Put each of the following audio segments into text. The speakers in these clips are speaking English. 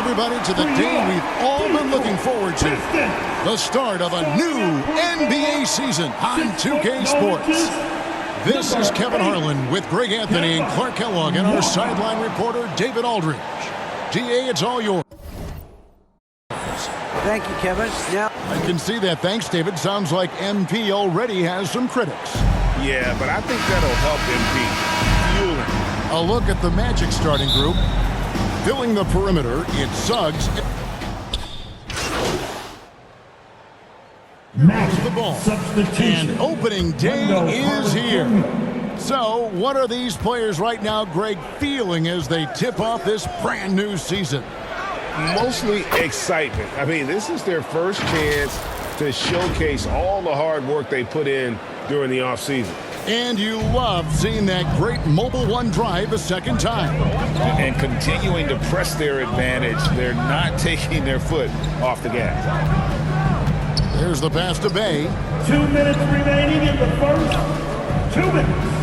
everybody, to the day we've all been looking forward to. The start of a new NBA season on 2K Sports. This is Kevin Harlan with Greg Anthony and Clark Kellogg and our sideline reporter, David Aldridge. DA, it's all yours. Thank you, Kevin. Now, I can see that. Thanks, David. Sounds like MP already has some critics. Yeah, but I think that'll help MP. Fueling. A look at the Magic starting group. Filling the perimeter, it's Suggs. Magic the ball. And opening day is here. So, what are these players right now, Greg, feeling as they tip off this brand new season? Mostly excitement. I mean, this is their first chance to showcase all the hard work they put in during the offseason. And you love seeing that great Mobile One drive a second time. And continuing to press their advantage. They're not taking their foot off the gas. There's the pass to Bay. 2 minutes remaining in the first. 2 minutes.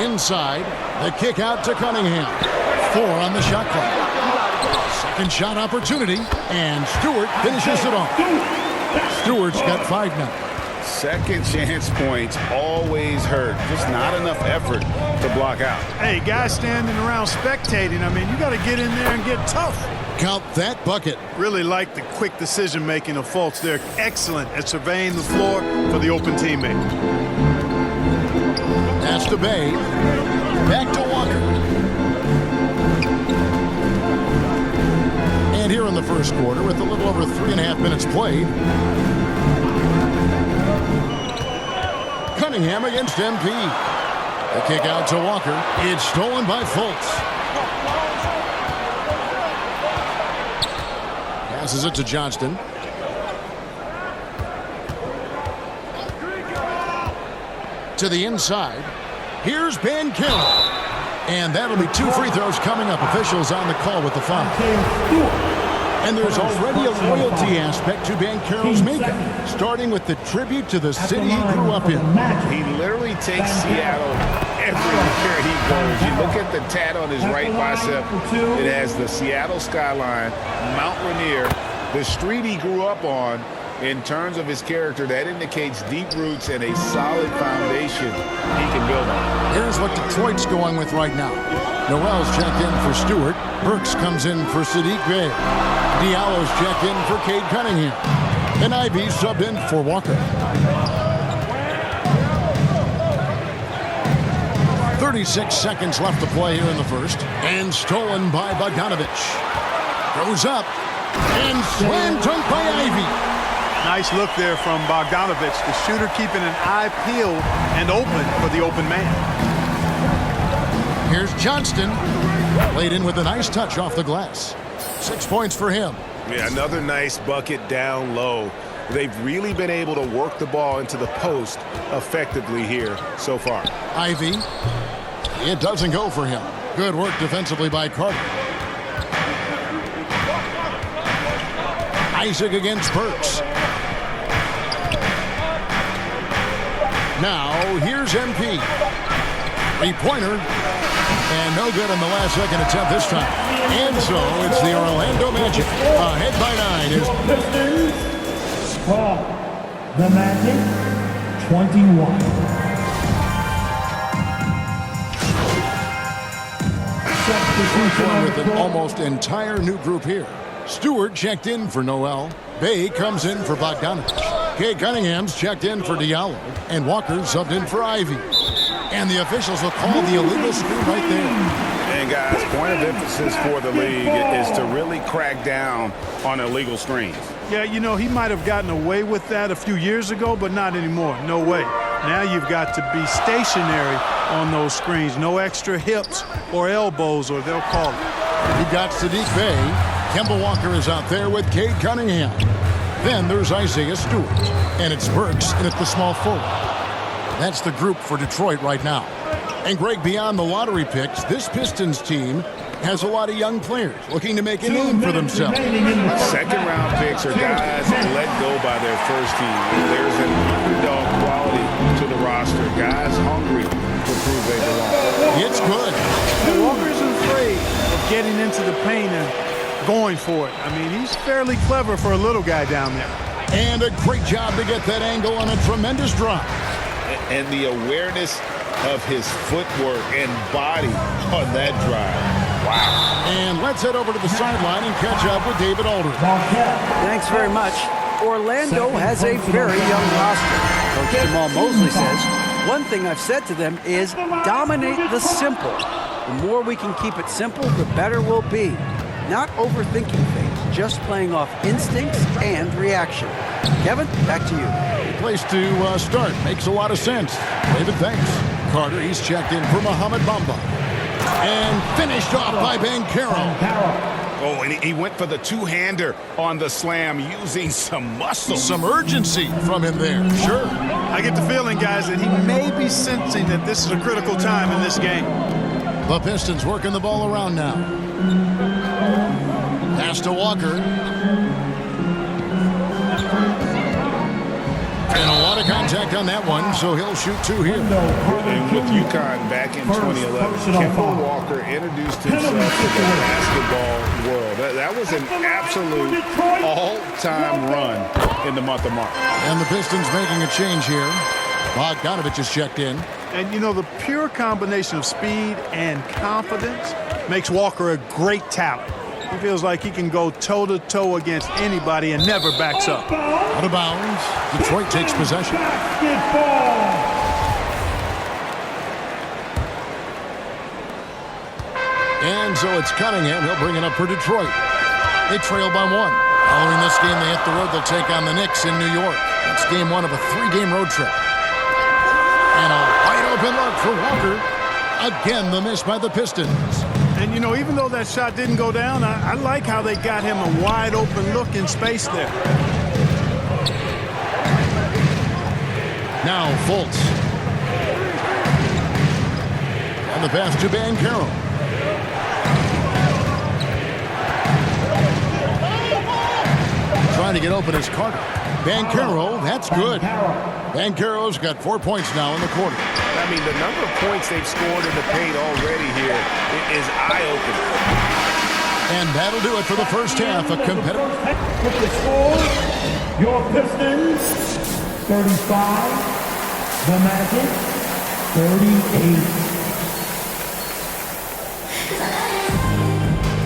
Inside, the kick out to Cunningham. 4 on the shot clock. Second shot opportunity, and Stewart finishes it off. Stewart's got 5 now. Second chance points always hurt. Just not enough effort to block out. Hey, guys standing around spectating, I mean, you got to get in there and get tough. Count that bucket. Really like the quick decision-making of Fultz. They're excellent at surveying the floor for the open teammate. Pass to Bay. Back to Walker. And here in the first quarter, with a little over 3.5 minutes played, Cunningham against MP. The kick out to Walker. It's stolen by Fultz. Passes it to Johnston. To the inside. Here's Ben Carroll. And that'll be 2 free throws coming up. Officials on the call with the foul. And there's already a loyalty aspect to Ben Carroll's makeup, starting with the tribute to the city he grew up in. He literally takes Seattle everywhere he goes. You look at the tat on his right bicep. It has the Seattle skyline, Mount Rainier, the street he grew up on. In terms of his character, that indicates deep roots and a solid foundation he can build on. Here's what Detroit's going with right now. Noel's checked in for Stewart. Burks comes in for Sadiq Bey. Diallo's checked in for Cade Cunningham. And Ivy subbed in for Walker. 36 seconds left to play here in the first. And stolen by Bogdanovich. Goes up. And slam dunk by Ivy. Nice look there from Bogdanovich, the shooter keeping an eye peeled and open for the open man. Here's Johnston. Laid in with a nice touch off the glass. 6 points for him. Yeah, another nice bucket down low. They've really been able to work the ball into the post effectively here so far. Ivy. It doesn't go for him. Good work defensively by Carter. Isaac against Burks. Now, here's MP. 3-pointer. And no good on the last second attempt this time. And so, it's the Orlando Magic. Ahead by 9. Pistons score the Magic 21. Substitution with an almost entire new group here. Stewart checked in for Noel. Bay comes in for Bogdanovich. Cade Cunningham's checked in for Diallo. And Walker subbed in for Ivy. And the officials will call the illegal screen right there. And guys, point of emphasis for the league is to really crack down on illegal screens. Yeah, you know, he might have gotten away with that a few years ago, but not anymore. No way. Now you've got to be stationary on those screens. No extra hips or elbows, or they'll call it. You've got Sadiq Bey. Kemba Walker is out there with Cade Cunningham. Then there's Isaiah Stewart. And it's Burks in at the small forward. That's the group for Detroit right now. And Greg, beyond the lottery picks, this Pistons team has a lot of young players looking to make a name for themselves. Second-round picks are guys let go by their first team. There's an underdog quality to the roster. Guys hungry to prove they belong. It's good. Walker's afraid of getting into the paint and going for it. I mean, he's fairly clever for a little guy down there. And a great job to get that angle on a tremendous drive. And the awareness of his footwork and body on that drive. Wow. And let's head over to the sideline and catch up with David Aldridge. Thanks very much. Orlando has a very young roster. Coach Jamal Mosley says, one thing I've said to them is dominate the simple. The more we can keep it simple, the better we'll be. Not overthinking things, just playing off instincts and reaction. Kevin, back to you. Place to start. Makes a lot of sense. David, thanks. Carter, he's checked in for Mohamed Bamba. And finished off by Banchero. Oh, and he went for the two-hander on the slam using some muscle. Some urgency from him there. Sure. I get the feeling, guys, that he may be sensing that this is a critical time in this game. The Pistons working the ball around now. Pass to Walker. And a lot of contact on that one, so he'll shoot two here. And with UConn back in 2011, Kemba Walker introduced himself to the basketball world. That was an absolute all-time run in the month of March. And the Pistons making a change here. Bogdanovich is checked in. And, you know, the pure combination of speed and confidence makes Walker a great talent. He feels like he can go toe-to-toe against anybody and never backs up. Out of bounds. Detroit takes possession. And so it's Cunningham. He'll bring it up for Detroit. They trail by one. Following this game, they hit the road. They'll take on the Knicks in New York. It's game one of a 3-game road trip. And a wide open look for Walker. Again, the miss by the Pistons. And, you know, even though that shot didn't go down, I like how they got him a wide open look in space there. Now Fultz. And the pass to Banchero. Trying to get open is Carter. Banchero, that's good. Banchero's got 4 points now in the quarter. I mean, the number of points they've scored in the paint already here is eye-opening. And that'll do it for the first half. A competitive. With the score, your Pistons, 35, the Magic,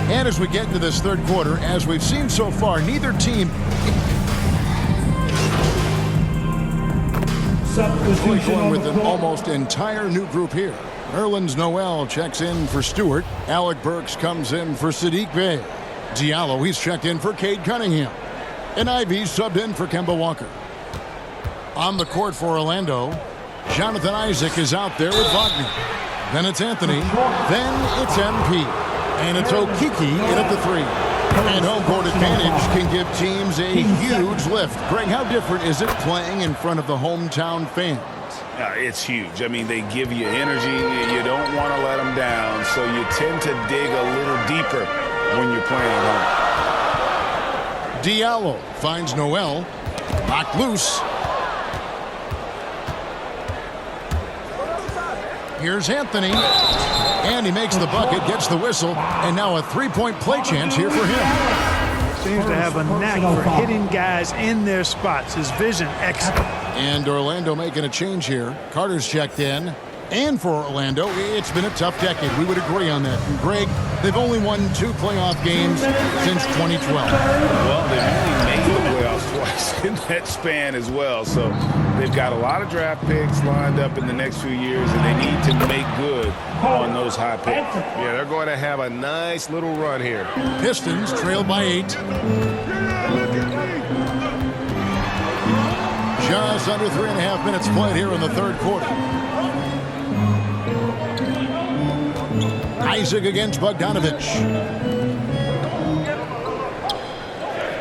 38. And as we get into this third quarter, as we've seen so far, neither team going with an almost entire new group here. Nerlens Noel checks in for Stewart. Alec Burks comes in for Saddiq Bey. Diallo, he's checked in for Cade Cunningham. And Ivey subbed in for Kemba Walker. On the court for Orlando, Jonathan Isaac is out there with Wagner. Then it's Anthony. Then it's MP. And it's Okeke in at the 3. And home court advantage can give teams a huge lift. Greg, how different is it playing in front of the hometown fans? It's huge. I mean, they give you energy. You don't want to let them down, so you tend to dig a little deeper when you're playing at home. Diallo finds Noel. Knocked loose. Here's Anthony. And he makes the bucket, gets the whistle, and now a three-point play chance here for him. Seems to have a knack for hitting guys in their spots. His vision, excellent. And Orlando making a change here. Carter's checked in. And for Orlando, it's been a tough decade. We would agree on that. And Greg, they've only won 2 playoff games since 2012. Well, they've only made the playoffs twice in that span as well. So they've got a lot of draft picks lined up in the next few years, and they need to make good on those high picks. Yeah, they're going to have a nice little run here. Pistons trail by 8. Just under 3.5 minutes played here in the third quarter. Isaac against Bogdanovich.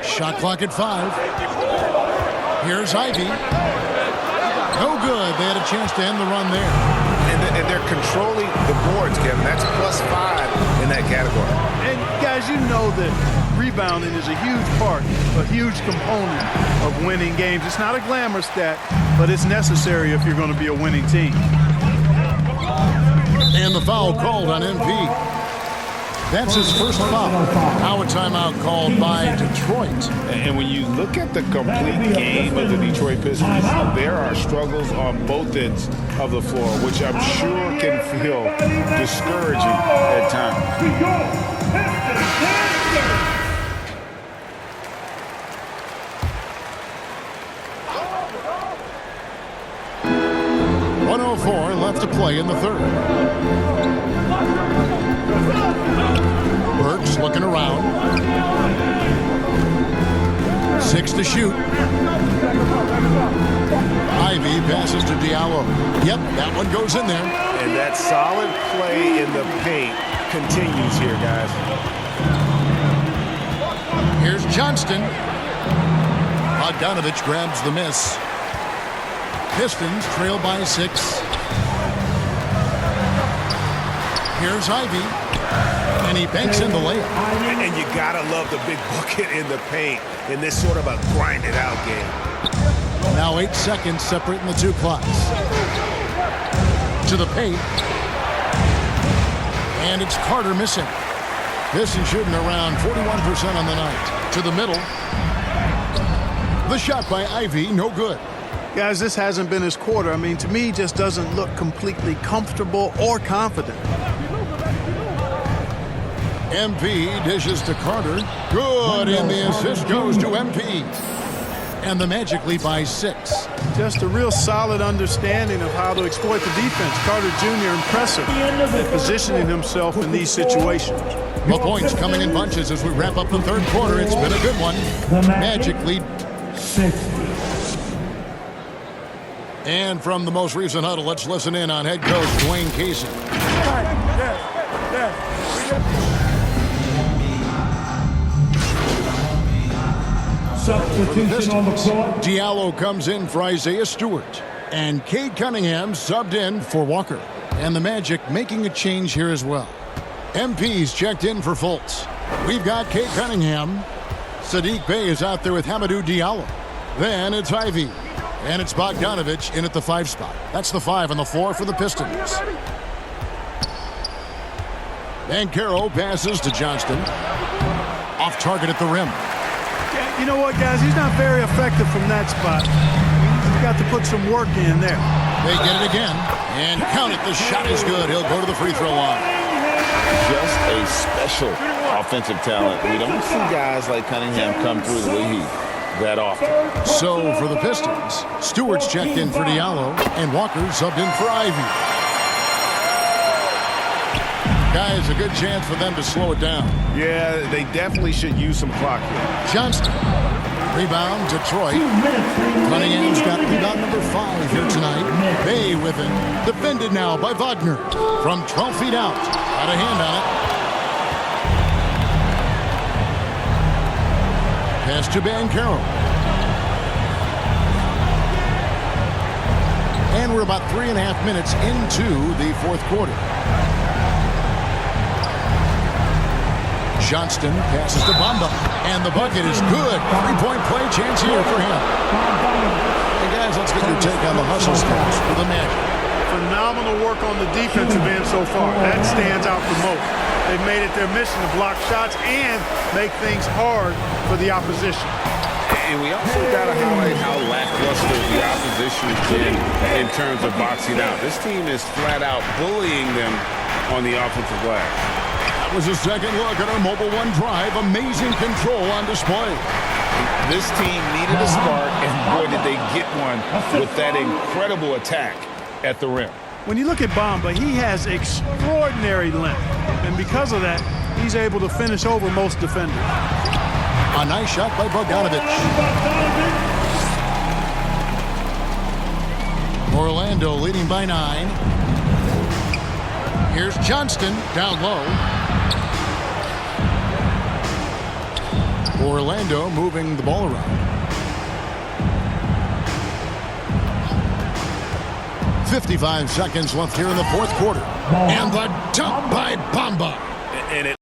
Shot clock at 5. Here's Ivey. No good. They had a chance to end the run there. And they're controlling the boards, Kevin. That's +5 in that category. And guys, you know that rebounding is a huge part, a huge component of winning games. It's not a glamour stat, but it's necessary if you're going to be a winning team. And the foul called on MP. That's his first foul. Now a timeout called by Detroit. And when you look at the complete game of the Detroit Pistons, there are struggles on both ends of the floor, which I'm sure can feel discouraging at times. 1:04 left to play in the third. Burks looking around. 6 to shoot. Ivy passes to Diallo. Yep, that one goes in there. And that solid play in the paint continues here, guys. Here's Johnston. Bogdanovich grabs the miss. Pistons trail by 6. Here's Ivy. And he banks in the layup. And you gotta love the big bucket in the paint in this sort of a grind-it-out game. Now 8 seconds separating the two clocks. To the paint. And it's Carter missing. Pistons shooting around 41% on the night. To the middle. The shot by Ivy, no good. Guys, this hasn't been his quarter. I mean, to me, he just doesn't look completely comfortable or confident. MP dishes to Carter. Good, and the assist goes to MP. And the Magic lead by 6. Just a real solid understanding of how to exploit the defense. Carter Jr. impressive at positioning himself in these situations. The points coming in bunches as we wrap up the third quarter. It's been a good one. Magic lead 60. And from the most recent huddle, let's listen in on head coach Dwayne Casey. Substitution on the court. Diallo comes in for Isaiah Stewart. And Cade Cunningham subbed in for Walker. And the Magic making a change here as well. MP's checked in for Fultz. We've got Cade Cunningham. Sadiq Bey is out there with Hamidou Diallo. Then it's Ivy. And it's Bogdanovich in at the 5 spot. That's the 5 on the floor for the Pistons. Banchero passes to Johnston. Off target at the rim. You know what, guys? He's not very effective from that spot. He's got to put some work in there. They get it again. And count it. The shot is good. He'll go to the free throw line. Just a special offensive talent. We don't see guys like Cunningham come through the league that often. So for the Pistons, Stewart's checked in for Diallo, and Walker subbed in for Ivy. Guys, a good chance for them to slow it down. Yeah, they definitely should use some clock here. Johnston, rebound, Detroit. Cunningham's got rebound number 5 here tonight. Bey with it. Defended now by Wagner. From 12 feet out. Got a hand on it. Pass to Banchero. And we're about 3.5 minutes into the fourth quarter. Johnston passes to Bamba. And the bucket is good. 3-point play chance here for him. Hey guys, let's get your take on the hustle stats for the Magic. Phenomenal work on the defensive end so far. That stands out the most. They've made it their mission to block shots and make things hard for the opposition. And we also got to highlight how lackluster the opposition has been in terms of boxing out. This team is flat out bullying them on the offensive glass. That was a second look at our Mobile One drive. Amazing control on display. This team needed a spark, and boy, did they get one with that incredible attack at the rim. When you look at Bamba, he has extraordinary length. And because of that, he's able to finish over most defenders. A nice shot by Bogdanovich. Orlando leading by 9. Here's Johnston down low. Orlando moving the ball around. 55 seconds left here in the fourth quarter. And the dunk by Bamba. And it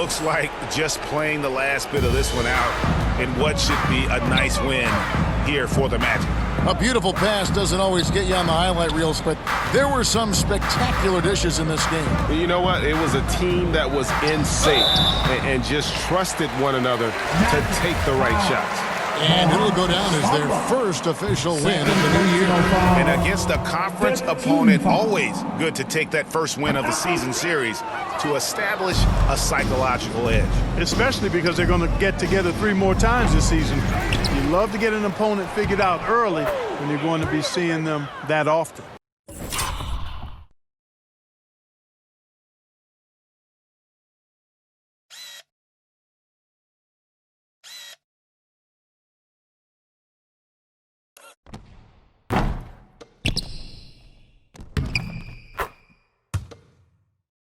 looks like just playing the last bit of this one out in what should be a nice win here for the Magic. A beautiful pass doesn't always get you on the highlight reels, but there were some spectacular dishes in this game. You know what? It was a team that was in sync and just trusted one another to take the right shots. And it'll go down as their first official win of the new year. And against a conference opponent, always good to take that first win of the season series to establish a psychological edge. Especially because they're going to get together 3 more times this season. You love to get an opponent figured out early when you're going to be seeing them that often.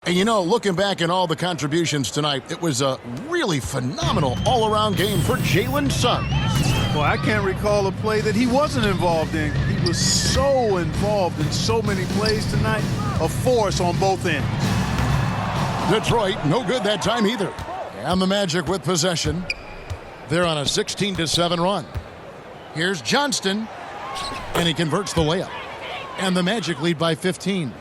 And you know, looking back at all the contributions tonight, it was a really phenomenal all-around game for Jalen Suggs. Well, I can't recall a play that he wasn't involved in. He was so involved in so many plays tonight, a force on both ends. Detroit, no good that time either. And the Magic with possession. They're on a 16-7 run. Here's Johnston, and he converts the layup. And the Magic lead by 15.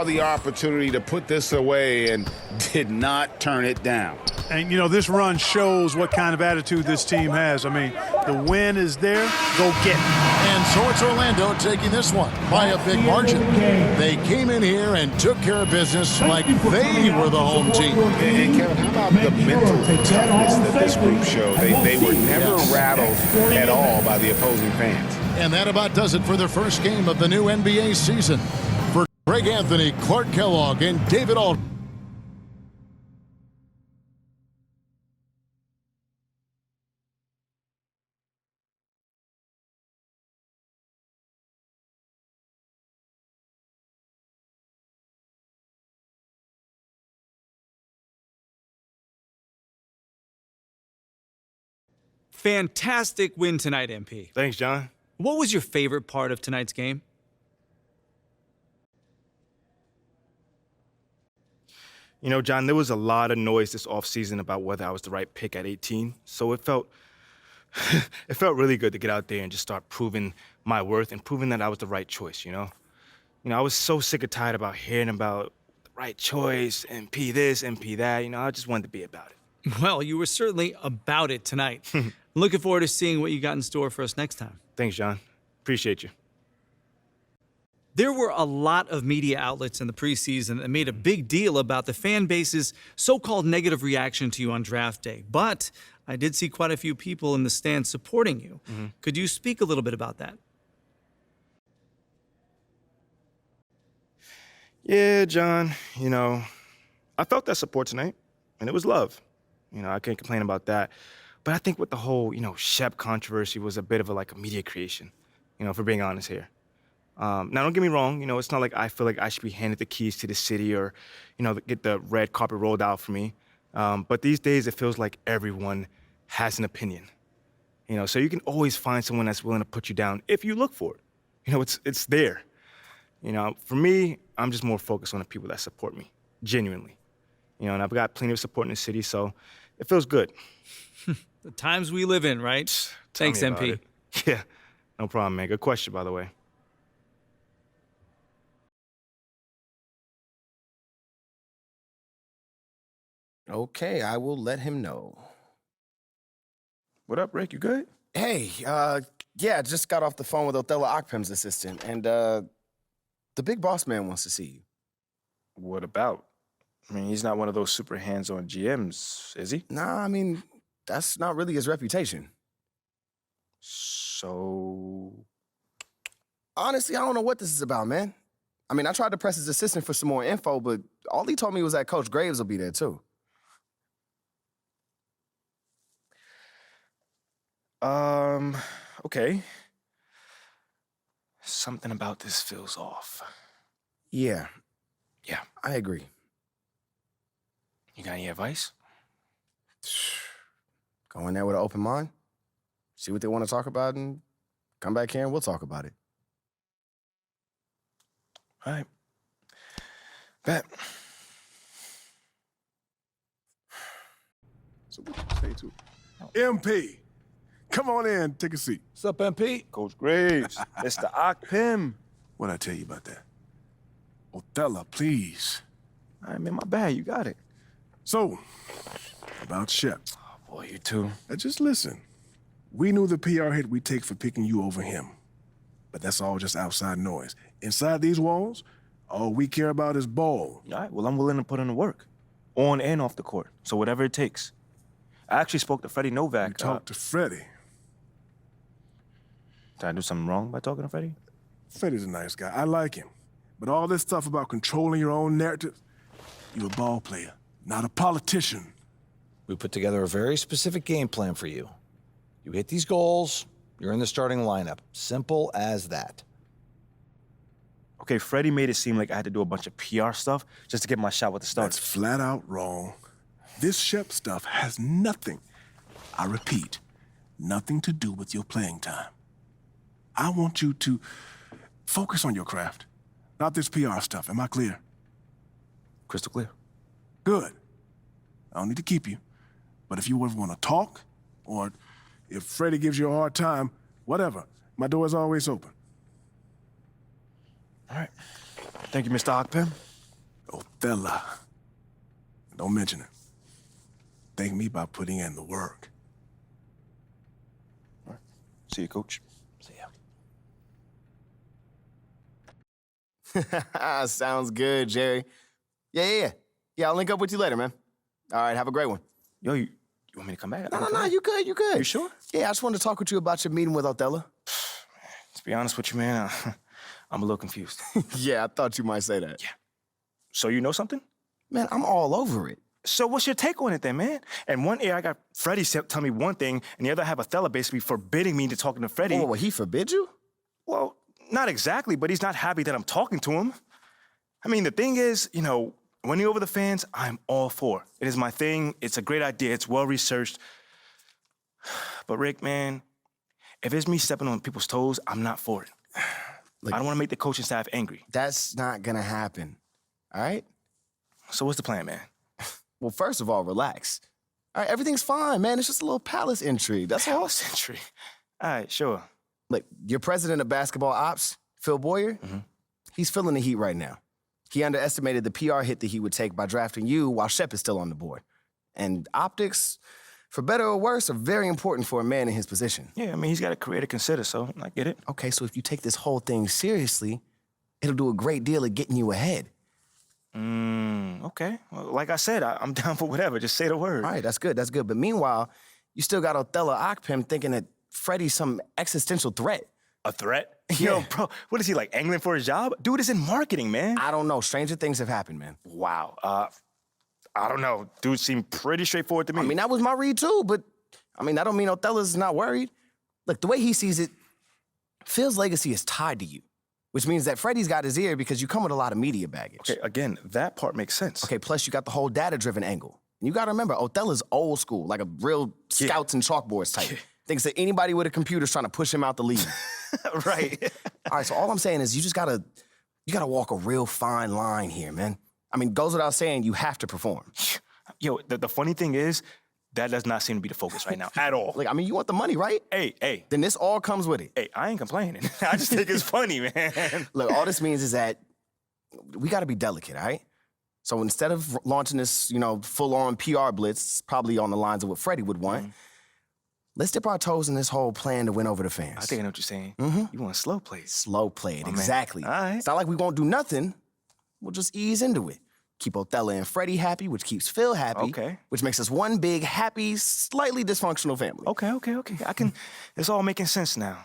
The opportunity to put this away and did not turn it down. And, you know, this run shows what kind of attitude this team has. I mean, the win is there, go get it. And so it's Orlando taking this one by a big margin. They came in here and took care of business like they were the home team. And Kevin, how about the mental toughness that this group showed? They were never rattled at all by the opposing fans. And that about does it for their first game of the new NBA season. For Greg Anthony, Clark Kellogg, and David Aldridge. Fantastic win tonight, MP. Thanks, John. What was your favorite part of tonight's game? You know, John, there was a lot of noise this offseason about whether I was the right pick at 18, so it felt it felt really good to get out there and just start proving my worth and proving that I was the right choice, you know? You know, I was so sick and tired about hearing about the right choice, MP this, MP that, you know, I just wanted to be about it. Well, you were certainly about it tonight. Looking forward to seeing what you got in store for us next time. Thanks, John. Appreciate you. There were a lot of media outlets in the preseason that made a big deal about the fan base's so-called negative reaction to you on draft day. But I did see quite a few people in the stands supporting you. Could you speak a little bit about that? Yeah, John, you know, I felt that support tonight, and it was love. You know, I can't complain about that. But I think with the whole, you know, Shep controversy was a bit of a media creation, you know, if we're being honest here. Now, don't get me wrong, you know, it's not like I feel like I should be handed the keys to the city or, you know, get the red carpet rolled out for me. But these days, it feels like everyone has an opinion. You know, so you can always find someone that's willing to put you down if you look for it. You know, it's there. You know, for me, I'm just more focused on the people that support me, genuinely. You know, and I've got plenty of support in the city, so it feels good. The times we live in, right? Thanks, MP. Yeah, no problem, man. Good question, by the way. Okay, I will let him know. What up, Rick? You good? Hey, yeah, just got off the phone with Othello Akpem's assistant, and the big boss man wants to see you. What about? I mean, he's not one of those super hands-on GMs, is he? Nah, I mean, that's not really his reputation. So... Honestly, I don't know what this is about, man. I mean, I tried to press his assistant for some more info, but all he told me was that Coach Graves will be there, too. Okay. Something about this feels off. Yeah, Yeah. I agree. You got any advice? Go in there with an open mind, see what they want to talk about, and come back here and we'll talk about it. All right. Bet. So what you say to MP? Come on in, take a seat. What's up, MP? Coach Graves, Mr. Akpim. What'd I tell you about that? Othello, please. All right, man, my bad. You got it. So, about Shep. Boy, you too. Now just listen. We knew the PR hit we'd take for picking you over him. But that's all just outside noise. Inside these walls, all we care about is ball. All right, well, I'm willing to put in the work, on and off the court, so whatever it takes. I actually spoke to Freddie Novak. You talked to Freddie. Did I do something wrong by talking to Freddie? Freddie's a nice guy. I like him. But all this stuff about controlling your own narrative, you're a ball player, not a politician. We put together a very specific game plan for you. You hit these goals, you're in the starting lineup. Simple as that. Okay, Freddie made it seem like I had to do a bunch of PR stuff just to get my shot with the That's Stars. flat out wrong. This Shep stuff has nothing, I repeat, nothing to do with your playing time. I want you to focus on your craft, not this PR stuff. Am I clear? Crystal clear. Good. I don't need to keep you. But if you ever want to talk, or if Freddie gives you a hard time, whatever, my door is always open. All right. Thank you, Mr. Akpim. Othello. Don't mention it. Thank me by putting in the work. All right. See you, Coach. See ya. Sounds good, Jerry. Yeah, I'll link up with you later, man. All right, have a great one. Yo, you want me to come back? No, you good, you good. You sure? Yeah, I just wanted to talk with you about your meeting with Othello. To be honest with you, man, I'm a little confused. Yeah, I thought you might say that. Yeah. So you know something? Man, I'm all over it. So what's your take on it then, man? And one ear, I got Freddie tell me one thing, and the other I have Othello basically forbidding me to talking to Freddie. Oh, he forbid you? Well, not exactly, but he's not happy that I'm talking to him. I mean, the thing is, you know, winning over the fans, I'm all for. It is my thing. It's a great idea. It's well-researched. But Rick, man, if it's me stepping on people's toes, I'm not for it. Look, I don't want to make the coaching staff angry. That's not gonna happen, all right? So what's the plan, man? Well, first of all, relax. All right, everything's fine, man. It's just a little palace intrigue, that's all. Palace entry. All right, sure. Look, your president of basketball ops, Phil Boyer, he's feeling the heat right now. He underestimated the PR hit that he would take by drafting you while Shep is still on the board. And optics, for better or worse, are very important for a man in his position. Yeah, I mean, he's got a career to consider, so I get it. Okay, so if you take this whole thing seriously, it'll do a great deal of getting you ahead. Okay. Well, like I said, I'm down for whatever. Just say the word. All right, that's good. But meanwhile, you still got Othello Akpim thinking that Freddie's some existential threat. A threat? Yeah. Yo, bro, what is he, like, angling for his job? Dude is in marketing, man. I don't know. Stranger things have happened, man. Wow. I don't know. Dude seemed pretty straightforward to me. I mean, that was my read too, but I mean, that don't mean Othello's not worried. Look, the way he sees it, Phil's legacy is tied to you, which means that Freddie's got his ear because you come with a lot of media baggage. Okay, again, that part makes sense. Okay, plus you got the whole data-driven angle. And you gotta remember, Othello's old school, like a real scouts and chalkboards type. Thinks that anybody with a computer's trying to push him out the league. Right. All right, so all I'm saying is you gotta walk a real fine line here, man. I mean, goes without saying, you have to perform. Yo, the funny thing is, that does not seem to be the focus right now at all. Like, I mean, you want the money, right? Hey. Then this all comes with it. Hey, I ain't complaining. I just think it's funny, man. Look, all this means is that we gotta be delicate, all right? So instead of launching this, full-on PR blitz, probably on the lines of what Freddie would want, let's dip our toes in this whole plan to win over the fans. I think I know what you're saying. You want to slow play. Slow play it, Oh, man. exactly. All right. It's not like we won't do nothing. We'll just ease into it. Keep Othello and Freddie happy, which keeps Phil happy. Okay. Which makes us one big, happy, slightly dysfunctional family. Okay. It's all making sense now.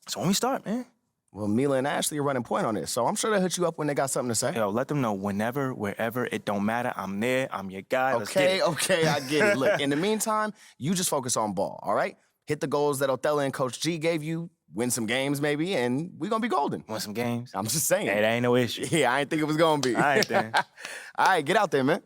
So when we start, man. Well, Mila and Ashley are running point on this, so I'm sure they'll hit you up when they got something to say. Yo, let them know whenever, wherever, it don't matter. I'm there. I'm your guy. Let's get it. Okay, I get it. Look, in the meantime, you just focus on ball, all right? hit the goals that Othello and Coach G gave you, win some games maybe, and we're going to be golden. Want some games? I'm just saying. Hey, that ain't no issue. Yeah, I didn't think it was going to be. All right, then. All right, get out there, man.